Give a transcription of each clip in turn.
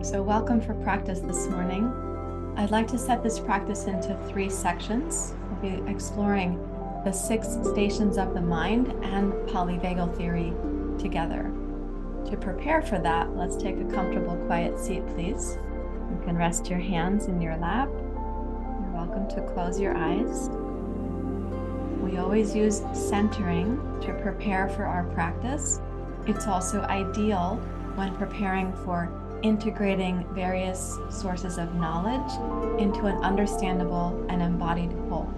So welcome for practice this morning. I'd like to set this practice into 3 sections. We'll be exploring the 6 stations of the mind and polyvagal theory together. To prepare for that, let's take a comfortable, quiet seat, please. You can rest your hands in your lap. You're welcome to close your eyes. We always use centering to prepare for our practice. It's also ideal when preparing for integrating various sources of knowledge into an understandable and embodied whole.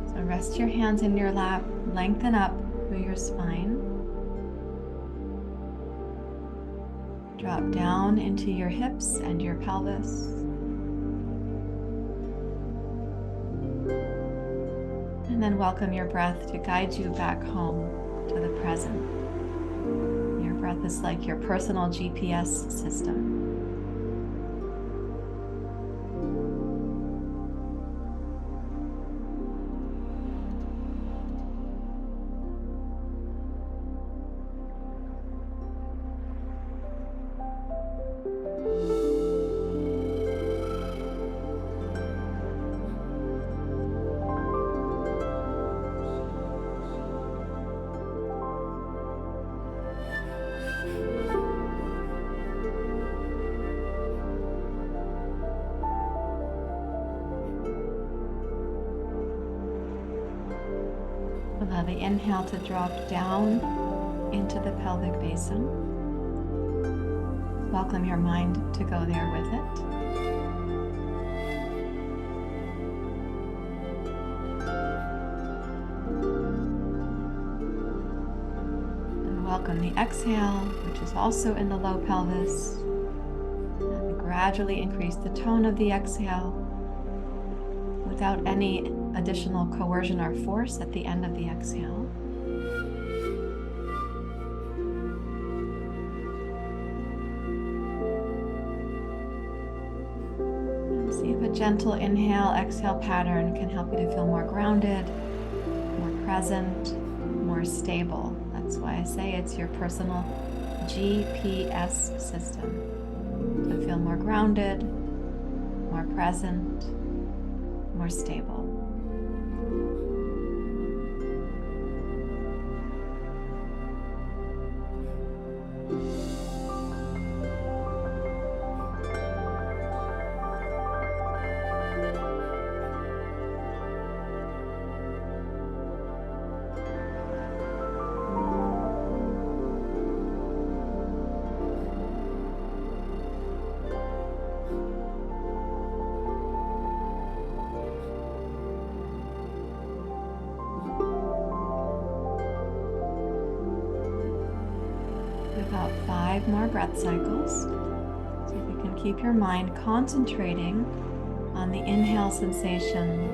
So rest your hands in your lap, lengthen up through your spine. Drop down into your hips and your pelvis. And then welcome your breath to guide you back home to the present. Your breath is like your personal GPS system. Allow the inhale to drop down into the pelvic basin. Welcome your mind to go there with it. And welcome the exhale, which is also in the low pelvis. And gradually increase the tone of the exhale without any additional coercion or force at the end of the exhale. And see if a gentle inhale-exhale pattern can help you to feel more grounded, more present, more stable. That's why I say it's your personal GPS system. To feel more grounded, more present, more stable. About 5 more breath cycles. So if you can keep your mind concentrating on the inhale sensation,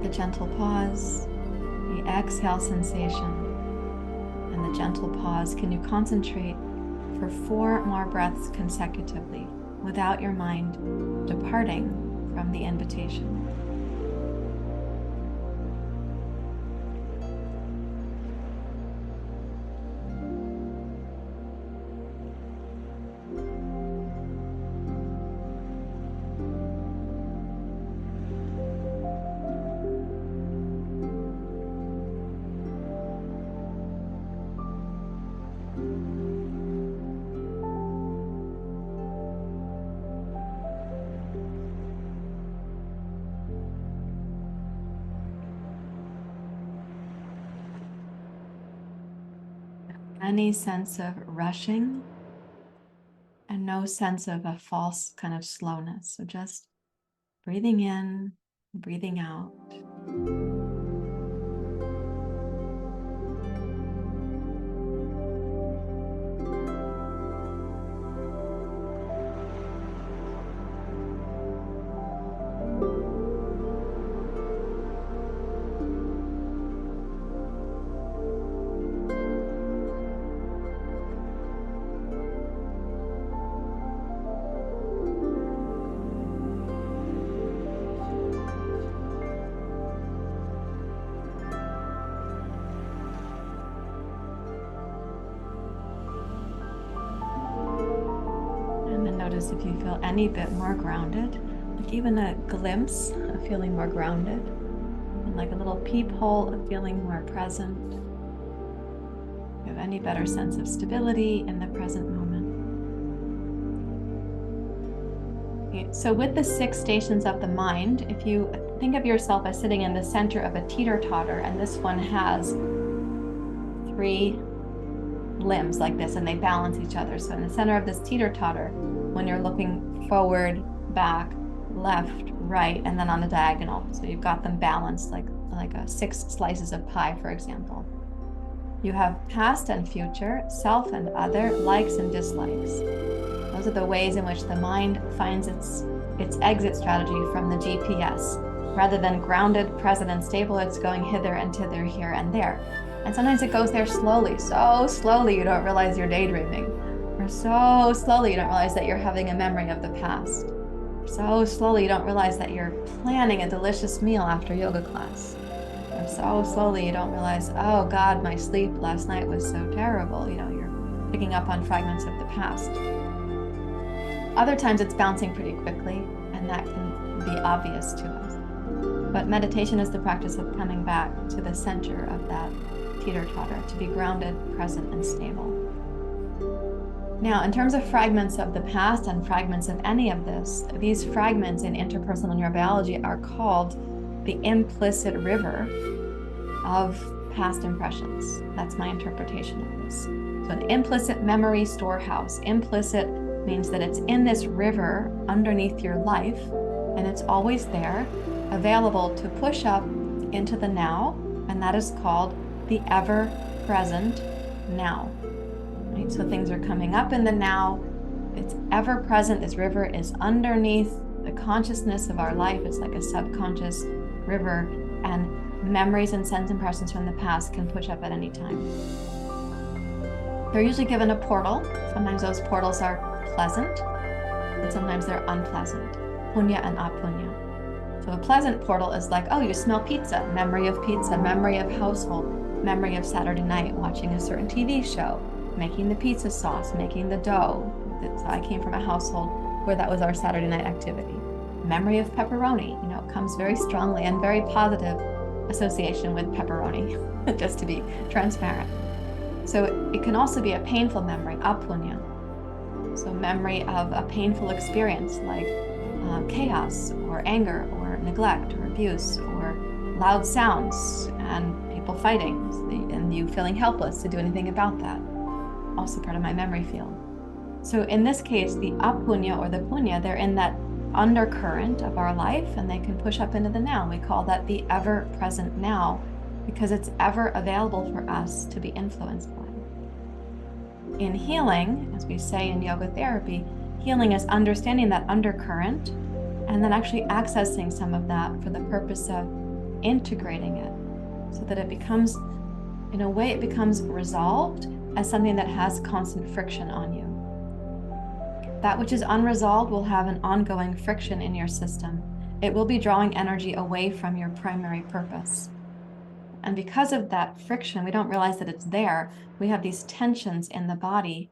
the gentle pause, the exhale sensation, and the gentle pause. Can you concentrate for 4 more breaths consecutively without your mind departing from the invitation? Any sense of rushing and no sense of a false kind of slowness. So just breathing in, breathing out. notice if you feel any bit more grounded, like even a glimpse of feeling more grounded, and like a little peephole of feeling more present. You have any better sense of stability in the present moment. Okay, so with the 6 stations of the mind, if you think of yourself as sitting in the center of a teeter-totter, and this one has 3 limbs like this, and they balance each other. So in the center of this teeter-totter, when you're looking forward, back, left, right, and then on the diagonal, so you've got them balanced like 6 slices of pie, for example. You have past and future, self and other, likes and dislikes. Those are the ways in which the mind finds its exit strategy from the GPS. Rather than grounded, present, and stable, it's going hither and thither, here and there. And sometimes it goes there slowly, so slowly you don't realize you're daydreaming. Or so slowly you don't realize that you're having a memory of the past. So slowly you don't realize that you're planning a delicious meal after yoga class. Or so slowly you don't realize, oh God, my sleep last night was so terrible. You're picking up on fragments of the past. Other times it's bouncing pretty quickly, and that can be obvious to us. But meditation is the practice of coming back to the center of that teeter-totter, to be grounded, present, and stable. Now, in terms of fragments of the past and fragments of any of this, these fragments in interpersonal neurobiology are called the implicit river of past impressions. That's my interpretation of this. So an implicit memory storehouse. Implicit means that it's in this river underneath your life, and it's always there, available to push up into the now, and that is called the ever-present now. Right? So things are coming up in the now. It's ever-present. This river is underneath the consciousness of our life. It's like a subconscious river, and memories and sense impressions from the past can push up at any time. They're usually given a portal. Sometimes those portals are pleasant, and sometimes they're unpleasant, punya and apunya. So a pleasant portal is like, oh, you smell pizza, memory of household, memory of Saturday night, watching a certain TV show, making the pizza sauce, making the dough. So I came from a household where that was our Saturday night activity. Memory of pepperoni, comes very strongly, and very positive association with pepperoni, just to be transparent. So it can also be a painful memory, apunya. So memory of a painful experience like chaos or anger or neglect or abuse or loud sounds and people fighting, and you feeling helpless to do anything about that. Also part of my memory field. So in this case, the apunya or the punya, they're in that undercurrent of our life, and they can push up into the now. We call that the ever-present now, because it's ever available for us to be influenced by. In healing, as we say in yoga therapy, healing is understanding that undercurrent and then actually accessing some of that for the purpose of integrating it, so that it becomes, in a way, it becomes resolved as something that has constant friction on you. That which is unresolved will have an ongoing friction in your system. It will be drawing energy away from your primary purpose. And because of that friction, we don't realize that it's there. We have these tensions in the body.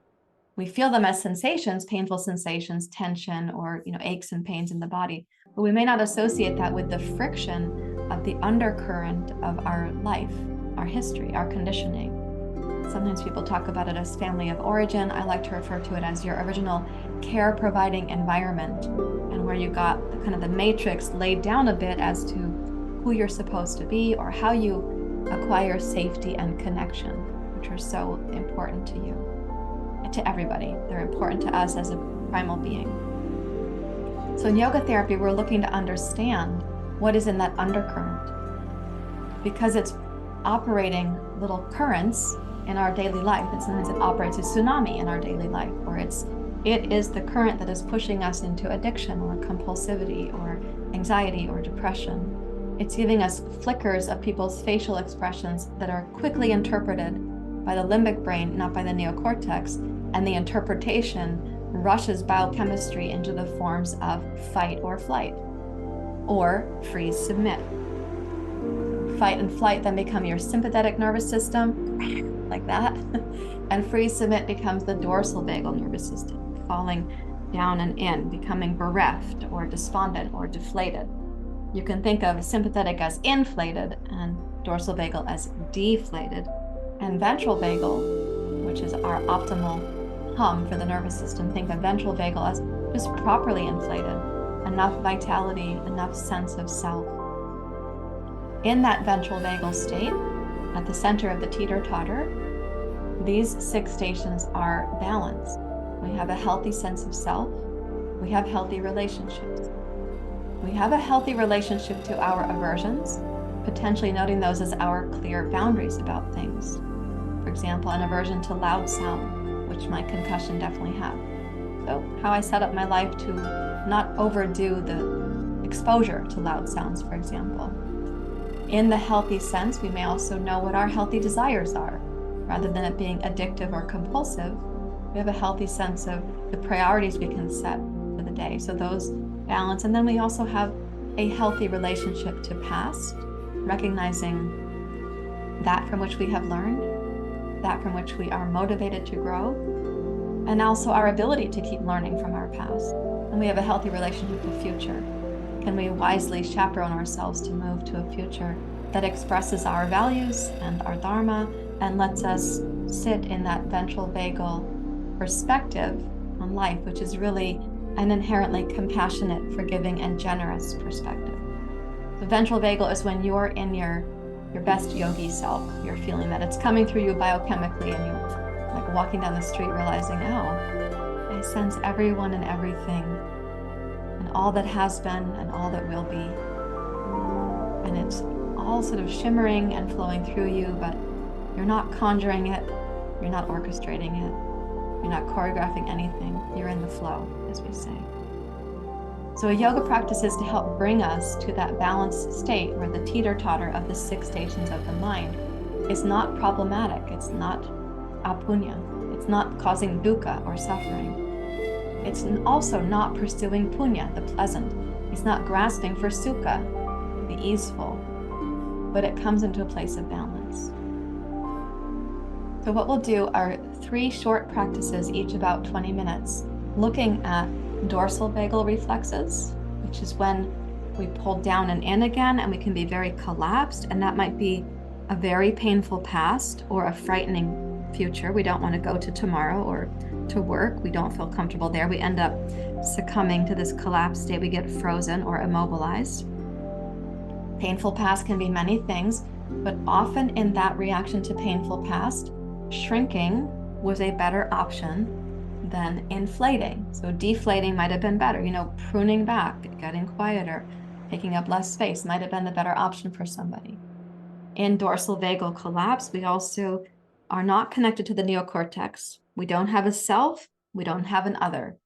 We feel them as sensations, painful sensations, tension, or aches and pains in the body. But we may not associate that with the friction of the undercurrent of our life, our history, our conditioning. Sometimes people talk about it as family of origin. I like to refer to it as your original care-providing environment, and where you got the matrix laid down a bit as to who you're supposed to be or how you acquire safety and connection, which are so important to you, to everybody. They're important to us as a primal being. So in yoga therapy, we're looking to understand what is in that undercurrent, because it's operating little currents in our daily life. And sometimes it operates a tsunami in our daily life, or it is the current that is pushing us into addiction or compulsivity or anxiety or depression. It's giving us flickers of people's facial expressions that are quickly interpreted by the limbic brain, not by the neocortex, and the interpretation rushes biochemistry into the forms of fight or flight, or freeze, submit. Fight and flight then become your sympathetic nervous system, like that, and freeze, submit becomes the dorsal vagal nervous system, falling down and in, becoming bereft or despondent or deflated. You can think of sympathetic as inflated and dorsal vagal as deflated, and ventral vagal, which is our optimal hum for the nervous system, think of ventral vagal as just properly inflated, enough vitality, enough sense of self. In that ventral vagal state, at the center of the teeter-totter, these 6 stations are balanced. We have a healthy sense of self. We have healthy relationships. We have a healthy relationship to our aversions, potentially noting those as our clear boundaries about things. For example, an aversion to loud sound, which my concussion definitely had. So how I set up my life to not overdo the exposure to loud sounds, for example. In the healthy sense, we may also know what our healthy desires are. Rather than it being addictive or compulsive, we have a healthy sense of the priorities we can set for the day. So those balance. And then we also have a healthy relationship to past, recognizing that from which we have learned, that from which we are motivated to grow, and also our ability to keep learning from our past. And we have a healthy relationship to future. Can we wisely chaperone ourselves to move to a future that expresses our values and our dharma and lets us sit in that ventral vagal perspective on life, which is really an inherently compassionate, forgiving, and generous perspective. The ventral vagal is when you're in your best yogi self. You're feeling that it's coming through you biochemically, and you're like walking down the street realizing, oh, I sense everyone and everything, and all that has been and all that will be. And it's all sort of shimmering and flowing through you, but you're not conjuring it, you're not orchestrating it, you're not choreographing anything, you're in the flow, as we say. So a yoga practice is to help bring us to that balanced state where the teeter-totter of the 6 stations of the mind is not problematic, it's not apunya, it's not causing dukkha or suffering. It's also not pursuing punya, the pleasant. It's not grasping for sukha, the easeful, but it comes into a place of balance. So what we'll do are 3 short practices, each about 20 minutes, looking at dorsal vagal reflexes, which is when we pull down and in again, and we can be very collapsed, and that might be a very painful past or a frightening future. We don't want to go to tomorrow or to work. We don't feel comfortable there. We end up succumbing to this collapsed state. We get frozen or immobilized. Painful past can be many things, but often in that reaction to painful past, shrinking was a better option than inflating. So deflating might have been better, pruning back, getting quieter, taking up less space might have been the better option for somebody. In dorsal vagal collapse, we also are not connected to the neocortex. We don't have a self, we don't have an other.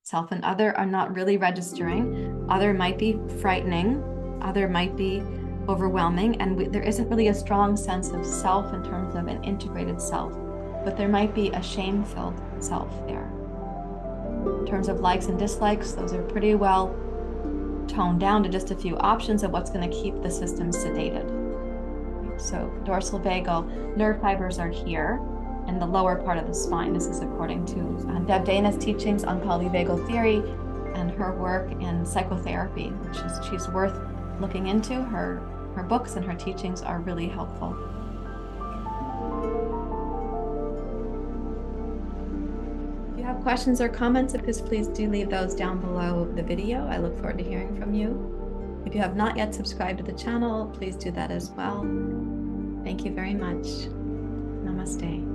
Self and other are not really registering. Other might be frightening, other might be overwhelming, and there isn't really a strong sense of self in terms of an integrated self, but there might be a shame-filled self there. In terms of likes and dislikes, those are pretty well toned down to just a few options of what's going to keep the system sedated. So dorsal vagal nerve fibers are here in the lower part of the spine. This is according to Deb Dana's teachings on polyvagal theory and her work in psychotherapy, which is she's worth looking into. Her books and her teachings are really helpful. If you have questions or comments, please do leave those down below the video. I look forward to hearing from you. If you have not yet subscribed to the channel, please do that as well. Thank you very much. Namaste.